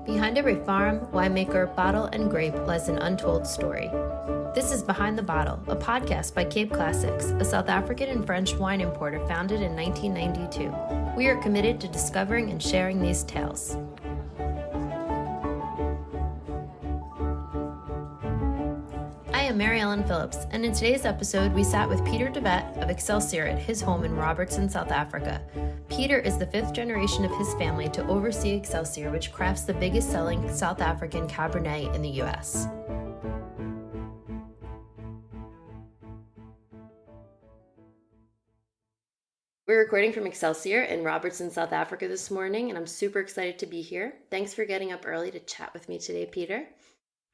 Behind every farm, winemaker, bottle, and grape lies an untold story. This is Behind the Bottle, a podcast by Cape Classics, a South African and French wine importer founded in 1992. We are committed to discovering and sharing these tales. I am Mary Ellen Phillips, and in today's episode, we sat with Peter de Vet of Excelsior at his home in Robertson, South Africa. Peter is the fifth generation of his family to oversee Excelsior, which crafts the biggest selling South African Cabernet in the U.S. We're recording from Excelsior in Robertson, South Africa this morning, and I'm super excited to be here. Thanks for getting up early to chat with me today, Peter.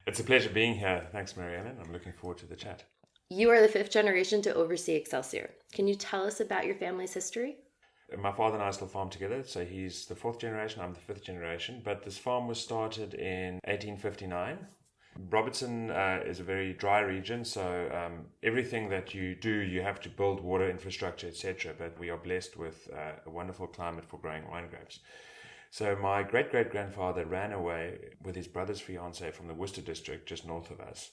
It's a pleasure being here. Thanks, Mary Ellen. I'm looking forward to the chat. You are the fifth generation to oversee Excelsior. Can you tell us about your family's history? My father and I still farm together, so he's the fourth generation, I'm the fifth generation. But this farm was started in 1859. Robertson is a very dry region, so everything that you do, you have to build water infrastructure, etc. But we are blessed with a wonderful climate for growing wine grapes. So my great-great-grandfather ran away with his brother's fiancée from the Worcester district, just north of us.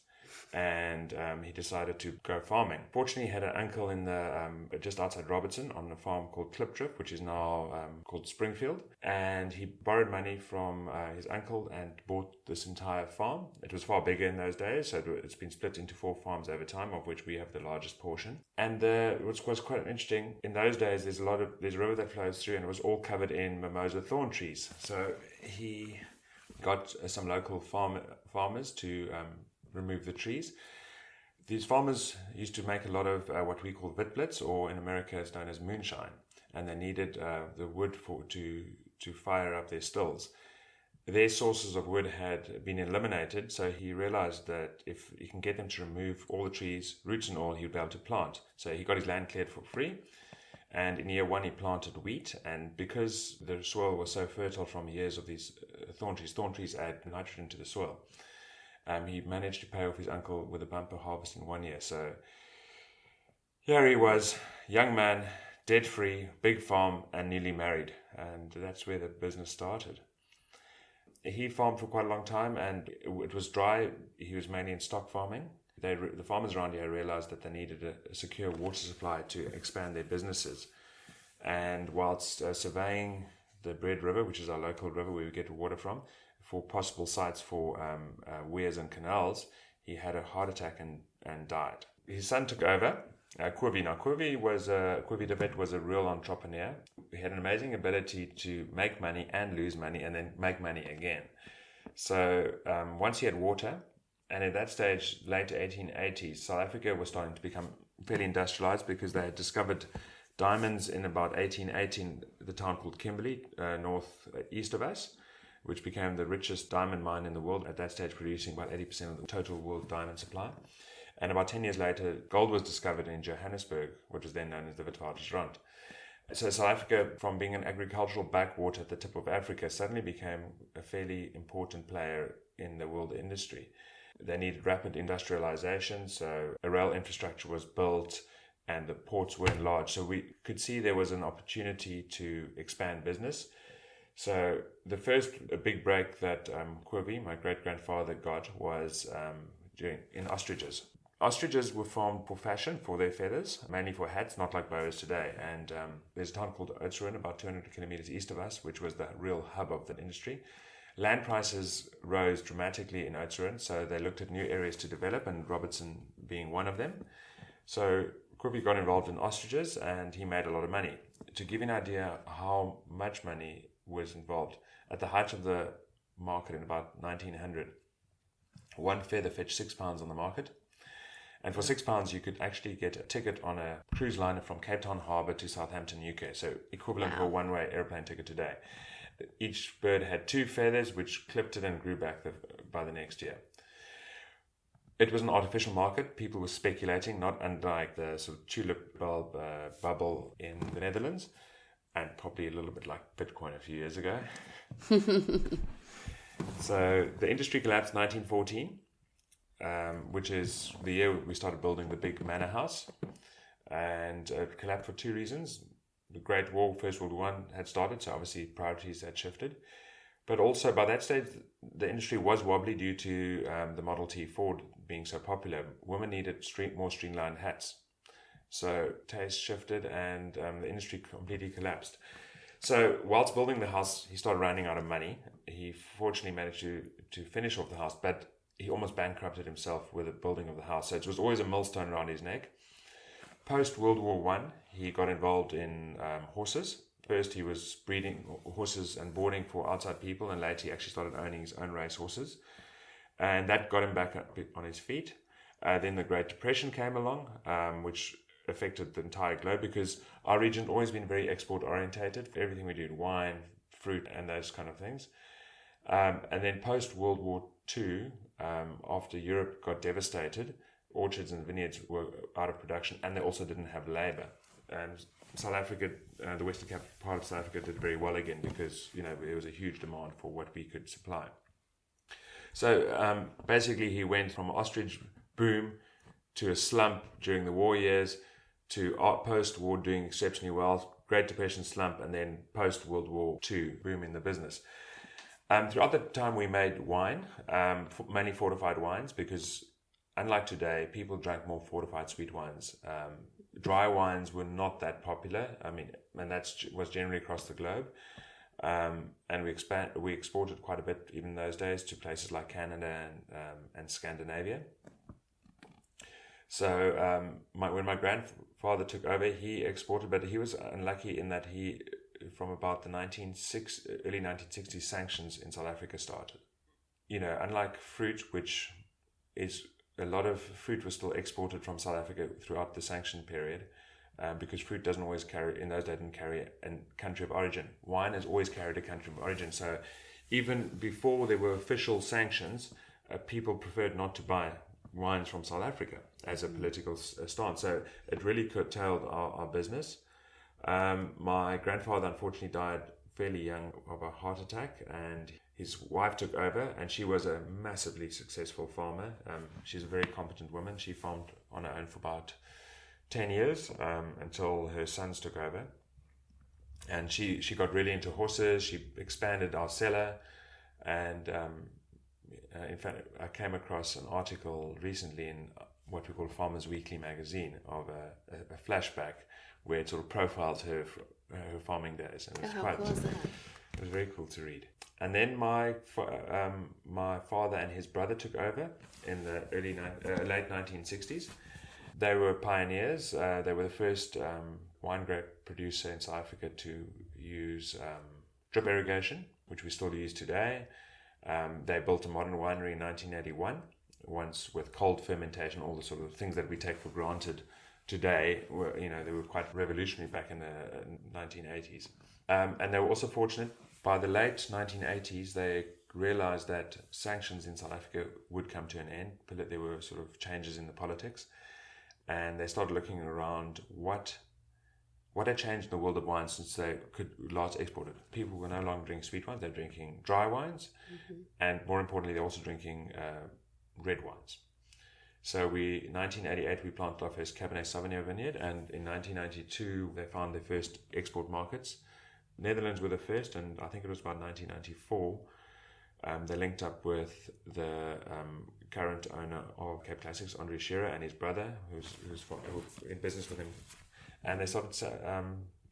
And he decided to go farming. Fortunately, he had an uncle in the just outside Robertson on a farm called Klipdrift, which is now called Springfield. And he borrowed money from his uncle and bought this entire farm. It was far bigger in those days, so it's been split into 4 farms over time, of which we have the largest portion. And which was quite interesting, in those days there's a river that flows through, and it was all covered in mimosa thorn trees. So he got some local farmers to remove the trees. These farmers used to make a lot of what we call witblits, or in America it's known as moonshine, and they needed the wood to fire up their stills. Their sources of wood had been eliminated, so he realized that if he can get them to remove all the trees, roots and all, he would be able to plant. So he got his land cleared for free, and in year 1 he planted wheat. And because the soil was so fertile from years of these thorn trees add nitrogen to the soil, he managed to pay off his uncle with a bumper harvest in 1 year. So here he was, young man, debt-free, big farm, and newly married. And that's where the business started. He farmed for quite a long time, and it was dry. He was mainly in stock farming. The farmers around here realized that they needed a secure water supply to expand their businesses. And whilst surveying the Bread River, which is our local river where we get water from, for possible sites for weirs and canals, he had a heart attack and died. His son took over, Quivy. Now, Quivy de Vet was a real entrepreneur. He had an amazing ability to make money and lose money and then make money again. So once he had water, and at that stage, late 1880s, South Africa was starting to become fairly industrialized because they had discovered diamonds in about 1818, the town called Kimberley, northeast of us, which became the richest diamond mine in the world, at that stage producing about 80% of the total world diamond supply. And about 10 years later, gold was discovered in Johannesburg, which was then known as the Witwatersrand. So South Africa, from being an agricultural backwater at the tip of Africa, suddenly became a fairly important player in the world industry. They needed rapid industrialization, so a rail infrastructure was built and the ports were enlarged. So we could see there was an opportunity to expand business. So the first big break that Quivy, my great-grandfather, got was in ostriches. Ostriches were farmed for fashion, for their feathers, mainly for hats, not like boas today. And there's a town called Oudtshoorn, about 200 kilometers east of us, which was the real hub of the industry. Land prices rose dramatically in Oudtshoorn, so they looked at new areas to develop, and Robertson being one of them. So Quivy got involved in ostriches, and he made a lot of money. To give you an idea how much money was involved, at the height of the market in about 1900, one feather fetched £6 on the market, and for £6 you could actually get a ticket on a cruise liner from Cape Town Harbour to Southampton, UK, so equivalent to a one-way airplane ticket today. Each bird had 2 feathers, which clipped it and grew back by the next year. It was an artificial market. People were speculating, not unlike the sort of tulip bulb bubble in the Netherlands, and probably a little bit like Bitcoin a few years ago. So the industry collapsed in 1914, which is the year we started building the big manor house. and it collapsed for two reasons. The Great War, First World War I, had started, so obviously priorities had shifted. But also by that stage, the industry was wobbly due to the Model T Ford being so popular. Women needed more streamlined hats. So taste shifted and the industry completely collapsed. So whilst building the house, he started running out of money. He fortunately managed to finish off the house, but he almost bankrupted himself with the building of the house. So it was always a millstone around his neck. Post World War One, he got involved in horses. First, he was breeding horses and boarding for outside people, and later he actually started owning his own race horses. And that got him back on his feet. Then the Great Depression came along, which affected the entire globe because our region had always been very export orientated. Everything we do, wine, fruit, and those kind of things. And then post World War II, after Europe got devastated, orchards and vineyards were out of production, and they also didn't have labor. And South Africa, the western part of South Africa, did very well again because there was a huge demand for what we could supply. So basically, he went from ostrich boom to a slump during the war years to post-war doing exceptionally well, Great Depression slump, and then post-World War II boom in the business. Throughout the time, we made wine, mainly fortified wines, because unlike today, people drank more fortified sweet wines. Dry wines were not that popular. And that was generally across the globe. And we exported quite a bit even in those days to places like Canada and Scandinavia. So when my grandfather took over, he exported, but he was unlucky in that from about the early 1960s, sanctions in South Africa started. Unlike fruit, which is a lot of fruit was still exported from South Africa throughout the sanction period, because fruit doesn't always carry, in those days, didn't carry a country of origin. Wine has always carried a country of origin. So even before there were official sanctions, people preferred not to buy wines from South Africa as a political stance. So it really curtailed our business. My grandfather unfortunately died fairly young of a heart attack, and his wife took over, and she was a massively successful farmer. She's a very competent woman. She farmed on her own for about 10 years until her sons took over. And she got really into horses. She expanded our cellar. And in fact, I came across an article recently in what we call Farmers Weekly magazine of a flashback where it sort of profiles her farming days. And how cool is that? It was very cool to read. And then my father and his brother took over in the late 1960s. They were pioneers. They were the first wine grape producer in South Africa to use drip irrigation, which we still use today. They built a modern winery in 1981, once with cold fermentation, all the sort of things that we take for granted today. They were quite revolutionary back in the 1980s. And they were also fortunate. By the late 1980s, they realized that sanctions in South Africa would come to an end. There were sort of changes in the politics. And they started looking around what had changed in the world of wine since they could last export it. People were no longer drinking sweet wines, they're drinking dry wines. Mm-hmm. And more importantly, they're also drinking red wines. So in 1988, we planted our first Cabernet Sauvignon vineyard, and in 1992, they found their first export markets. Netherlands were the first, and I think it was about 1994. They linked up with the current owner of Cape Classics, Andre Scherer, and his brother, who's in business with him. And they started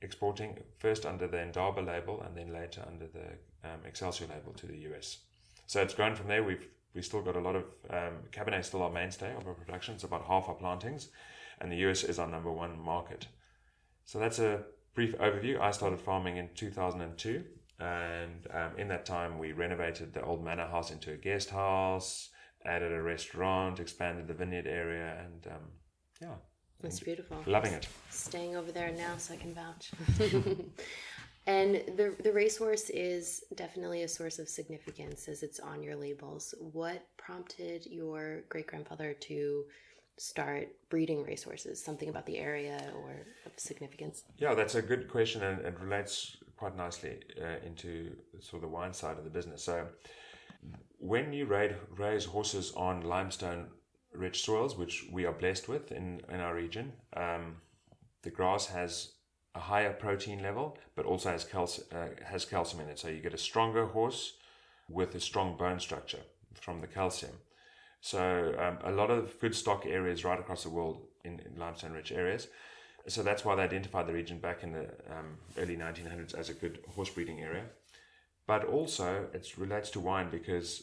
exporting first under the Indaba label and then later under the Excelsior label to the US. So it's grown from there. We've still got a lot of Cabernet is still our mainstay of our production. It's about half our plantings, and the US is our number one market. So that's a brief overview. I started farming in 2002, and in that time we renovated the old manor house into a guest house, added a restaurant, expanded the vineyard area, and it's beautiful. Loving it. Staying over there now, so I can vouch. And the racehorse is definitely a source of significance as it's on your labels. What prompted your great-grandfather to start breeding racehorses? Something about the area or of significance? Yeah, that's a good question, and it relates quite nicely into sort of the wine side of the business. So when you raise horses on limestone-rich soils, which we are blessed with in our region, the grass has a higher protein level, but also has calcium in it. So you get a stronger horse with a strong bone structure from the calcium. So a lot of good stock areas right across the world in limestone-rich areas. So that's why they identified the region back in the early 1900s as a good horse breeding area. But also it relates to wine because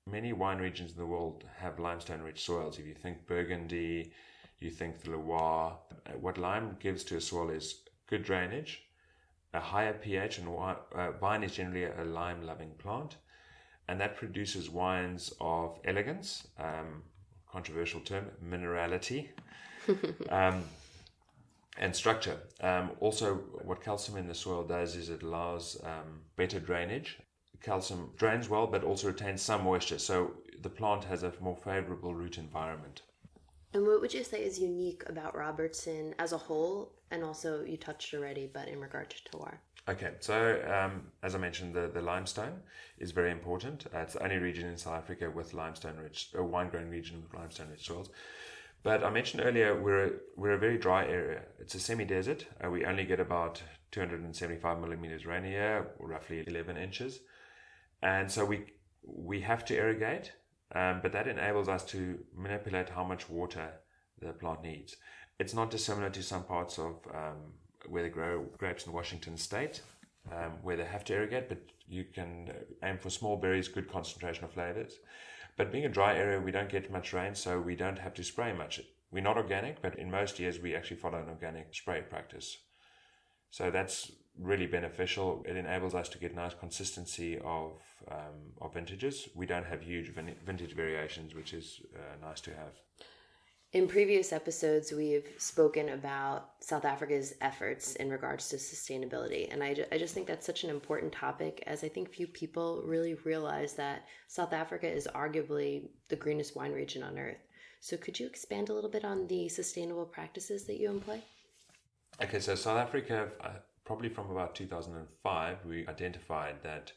many wine regions in the world have limestone-rich soils. If you think Burgundy, you think the Loire, what lime gives to a soil is good drainage, a higher pH, and vine is generally a lime-loving plant, and that produces wines of elegance, controversial term, minerality, and structure. Also, what calcium in the soil does is it allows better drainage. Calcium drains well, but also retains some moisture, so the plant has a more favorable root environment. And what would you say is unique about Robertson as a whole, and also you touched already, but in regard to terroir? Okay, so as I mentioned, the limestone is very important. It's the only region in South Africa with limestone-rich, a wine-growing region with limestone-rich soils. But I mentioned earlier, we're a very dry area. It's a semi-desert. We only get about 275 millimeters rain a year, or roughly 11 inches. And so we have to irrigate, but that enables us to manipulate how much water the plant needs. It's not dissimilar to some parts of where they grow grapes in Washington State, where they have to irrigate, but you can aim for small berries, good concentration of flavors. But being a dry area, we don't get much rain, so we don't have to spray much. We're not organic, but in most years we actually follow an organic spray practice. So that's really beneficial. It enables us to get nice consistency of vintages. We don't have huge vintage variations, which is nice to have. In previous episodes, we've spoken about South Africa's efforts in regards to sustainability. And I just think that's such an important topic, as I think few people really realize that South Africa is arguably the greenest wine region on earth. So could you expand a little bit on the sustainable practices that you employ? Okay, so South Africa, probably from about 2005, we identified that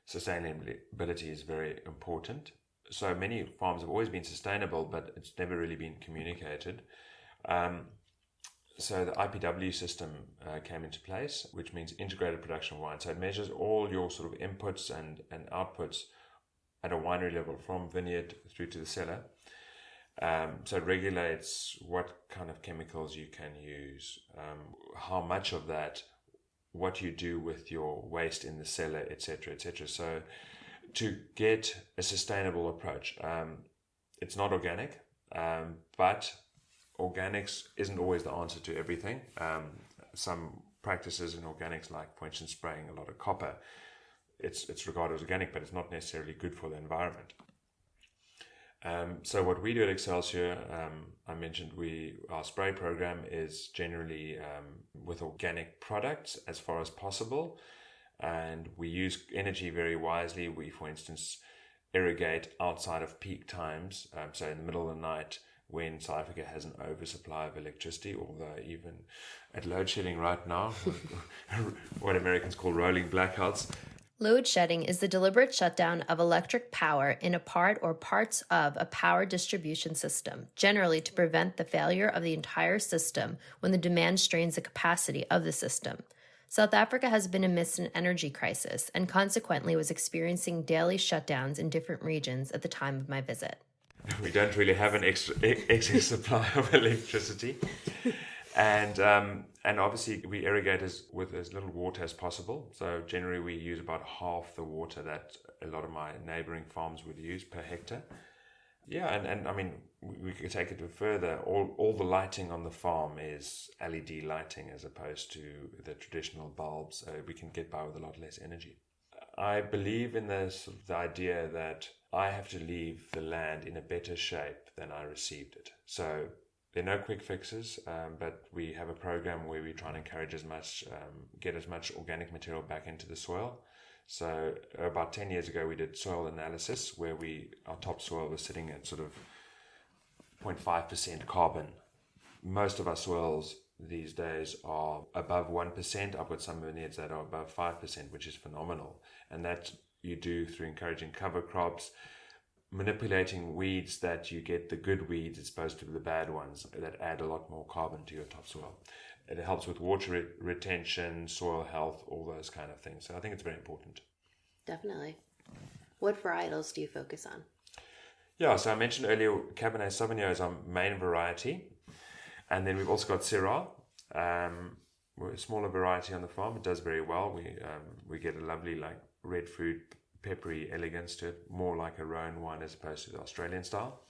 sustainability is very important. So many farms have always been sustainable, but it's never really been communicated. So the IPW system came into place, which means integrated production of wine. So it measures all your sort of inputs and outputs at a winery level, from vineyard through to the cellar. So it regulates what kind of chemicals you can use, how much of that, what you do with your waste in the cellar, etc., etc. So to get a sustainable approach, it's not organic, but organics isn't always the answer to everything. Some practices in organics, like for instance spraying a lot of copper, it's regarded as organic, but it's not necessarily good for the environment. So what we do at Excelsior, I mentioned our spray program is generally with organic products as far as possible, and we use energy very wisely. We, for instance, irrigate outside of peak times, so in the middle of the night when South Africa has an oversupply of electricity, although even at load shedding right now, what Americans call rolling blackouts. Load shedding is the deliberate shutdown of electric power in a part or parts of a power distribution system, generally to prevent the failure of the entire system when the demand strains the capacity of the system. South Africa has been amidst an energy crisis and consequently was experiencing daily shutdowns in different regions at the time of my visit. We don't really have an excess supply of electricity. And obviously we irrigate with as little water as possible. So generally we use about half the water that a lot of my neighboring farms would use per hectare. Yeah, and I mean, we could take it further. All the lighting on the farm is LED lighting as opposed to the traditional bulbs. So we can get by with a lot less energy. I believe in the idea that I have to leave the land in a better shape than I received it. So there are no quick fixes, but we have a program where we try and encourage get as much organic material back into the soil. So about 10 years ago, we did soil analysis where our topsoil was sitting at sort of 0.5% carbon. Most of our soils these days are above 1%. I've got some vineyards that are above 5%, which is phenomenal. And that you do through encouraging cover crops, manipulating weeds that you get the good weeds as opposed to the bad ones that add a lot more carbon to your topsoil. It helps with water retention, soil health, all those kind of things. So I think it's very important. Definitely. What varietals do you focus on? Yeah, so I mentioned earlier Cabernet Sauvignon is our main variety. And then we've also got Syrah. We're a smaller variety on the farm. It does very well. We get a lovely like red fruit, peppery elegance to it, more like a Rhone wine as opposed to the Australian style.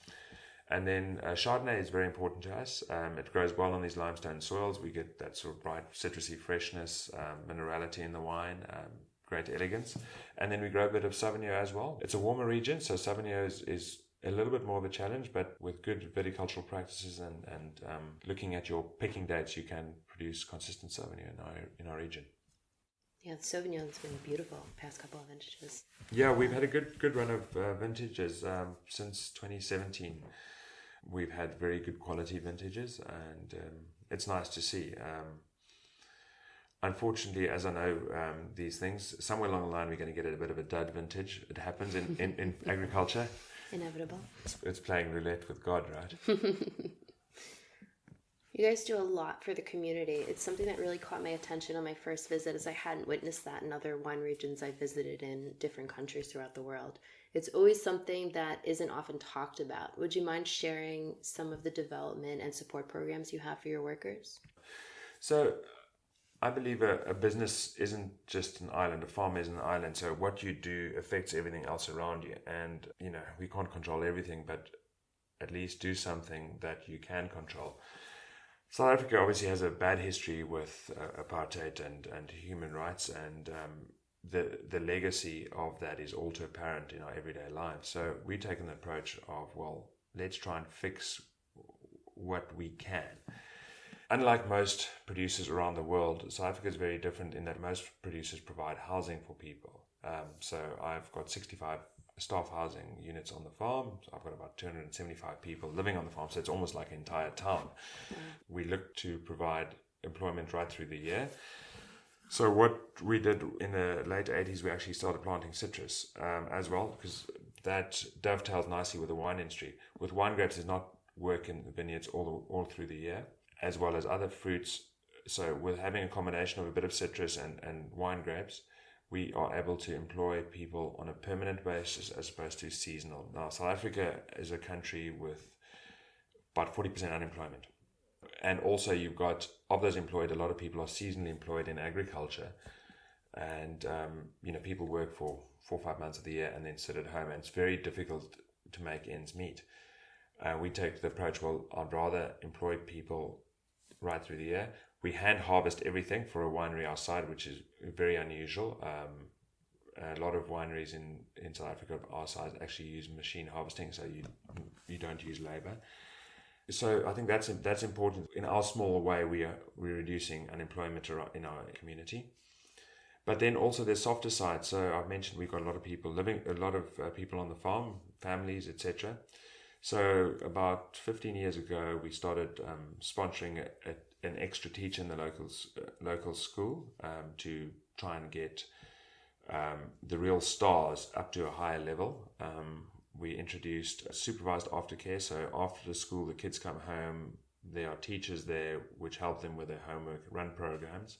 And then Chardonnay is very important to us. It grows well on these limestone soils. We get that sort of bright citrusy freshness, minerality in the wine, great elegance. And then we grow a bit of Sauvignon as well. It's a warmer region, so Sauvignon is a little bit more of a challenge, but with good viticultural practices and looking at your picking dates, you can produce consistent Sauvignon in our region. Yeah, the Sauvignon's been beautiful past couple of vintages. Yeah, we've had a good run of vintages since 2017. We've had very good quality vintages, and it's nice to see. Unfortunately, as I know these things, somewhere along the line we're going to get a bit of a dud vintage. It happens in agriculture. Inevitable. It's playing roulette with God, right? You guys do a lot for the community. It's something that really caught my attention on my first visit, as I hadn't witnessed that in other wine regions I visited in different countries throughout the world. It's always something that isn't often talked about. Would you mind sharing some of the development and support programs you have for your workers? So I believe a business isn't just an island, a farm isn't an island. So what you do affects everything else around you. And, we can't control everything, but at least do something that you can control. South Africa obviously has a bad history with apartheid and human rights, and the legacy of that is all too apparent in our everyday lives. So we've taken the approach of, well, let's try and fix what we can. Unlike most producers around the world, South Africa is very different in that most producers provide housing for people. So I've got 65 staff housing units on the farm. So I've got about 275 people living on the farm. So it's almost like an entire town. We look to provide employment right through the year. So what we did in the late 80s, we actually started planting citrus as well, because that dovetails nicely with the wine industry. With wine grapes, there's not work in the vineyards all through the year, as well as other fruits. So with having a combination of a bit of citrus and wine grapes, we are able to employ people on a permanent basis as opposed to seasonal. Now, South Africa is a country with about 40% unemployment. And also you've got, of those employed, a lot of people are seasonally employed in agriculture. And, people work for 4 or 5 months of the year and then sit at home. And it's very difficult to make ends meet. We take the approach, well, I'd rather employ people right through the year. We hand harvest everything for a winery outside, which is very unusual. A lot of wineries in South Africa of our size actually use machine harvesting, so you don't use labor. So I think that's important. In our small way, we're reducing unemployment in our community. But then also there's softer sides. So I've mentioned we've got a lot of people on the farm, families, etc. So about 15 years ago, we started sponsoring an extra teacher in the local school to try and get the real stars up to a higher level. We introduced supervised aftercare. So after the school, the kids come home. There are teachers there which help them with their homework, run programs.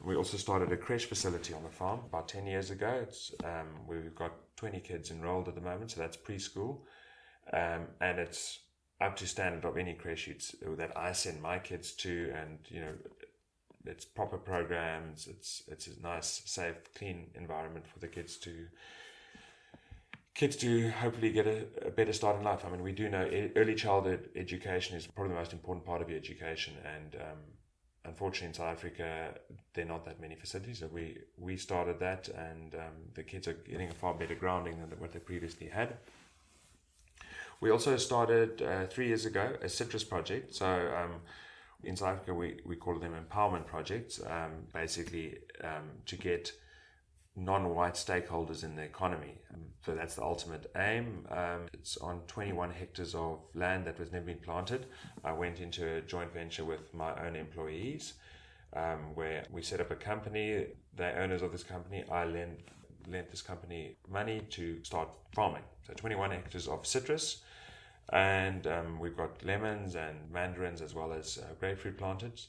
We also started a creche facility on the farm about 10 years ago. We've got 20 kids enrolled at the moment, so that's preschool. And it's up to standard of any creche that I send my kids to, and it's proper programs. It's a nice, safe, clean environment for the kids to hopefully get a better start in life. I mean, we do know early childhood education is probably the most important part of your education, and unfortunately in South Africa there are not that many facilities. So we started that, and the kids are getting a far better grounding than what they previously had. We also started 3 years ago a citrus project. So in South Africa we call them empowerment projects, basically to get non-white stakeholders in the economy. So that's the ultimate aim. It's on 21 hectares of land that was never been planted. I went into a joint venture with my own employees where we set up a company. They're owners of this company. I lend lent this company money to start farming. So 21 hectares of citrus, and we've got lemons and mandarins as well as grapefruit planted.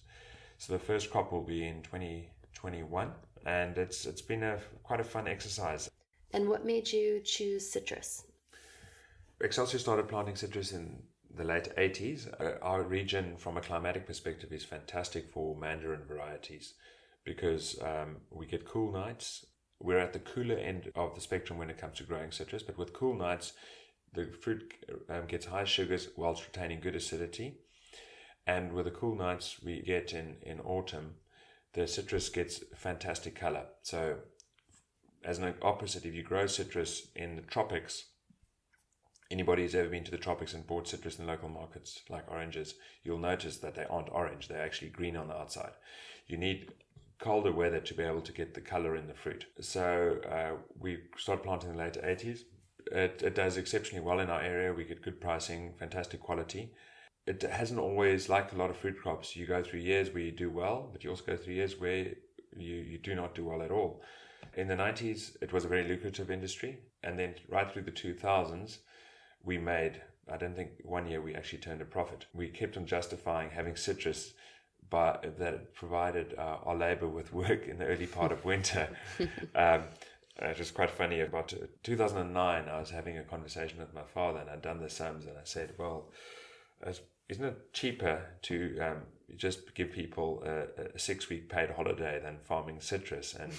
So the first crop will be in 2021, and it's been quite a fun exercise. And what made you choose citrus? Excelsior started planting citrus in the late 80s. Our region, from a climatic perspective, is fantastic for mandarin varieties because we get cool nights. We're at the cooler end of the spectrum when it comes to growing citrus, but with cool nights, the fruit gets high sugars whilst retaining good acidity. And with the cool nights we get in autumn, the citrus gets fantastic color. So as an opposite, if you grow citrus in the tropics, anybody who's ever been to the tropics and bought citrus in local markets like oranges, you'll notice that they aren't orange, they're actually green on the outside. You need colder weather to be able to get the color in the fruit. So we started planting in the late 80s. It does exceptionally well in our area. We get good pricing, fantastic quality. It hasn't always, like a lot of fruit crops, you go through years where you do well, but you also go through years where you do not do well at all. In the 90s, it was a very lucrative industry. And then right through the 2000s, we made, I don't think one year we actually turned a profit. We kept on justifying having citrus that provided our labor with work in the early part of winter. It was quite funny. About 2009, I was having a conversation with my father, and I'd done the sums, and I said, well, isn't it cheaper to just give people a 6-week paid holiday than farming citrus? And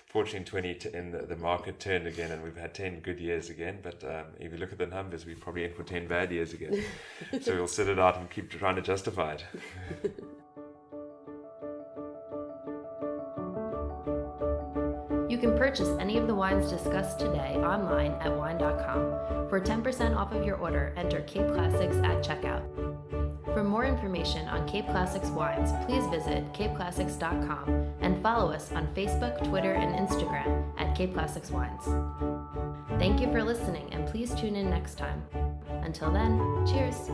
fortunately, the market turned again, and we've had 10 good years again. But if you look at the numbers, we're probably in for 10 bad years again. So we'll sit it out and keep trying to justify it. You can purchase any of the wines discussed today online at wine.com. For 10% off of your order, enter Cape Classics at checkout. For more information on Cape Classics wines, please visit capeclassics.com and follow us on Facebook, Twitter, and Instagram at Cape Classics Wines. Thank you for listening, and please tune in next time. Until then, cheers!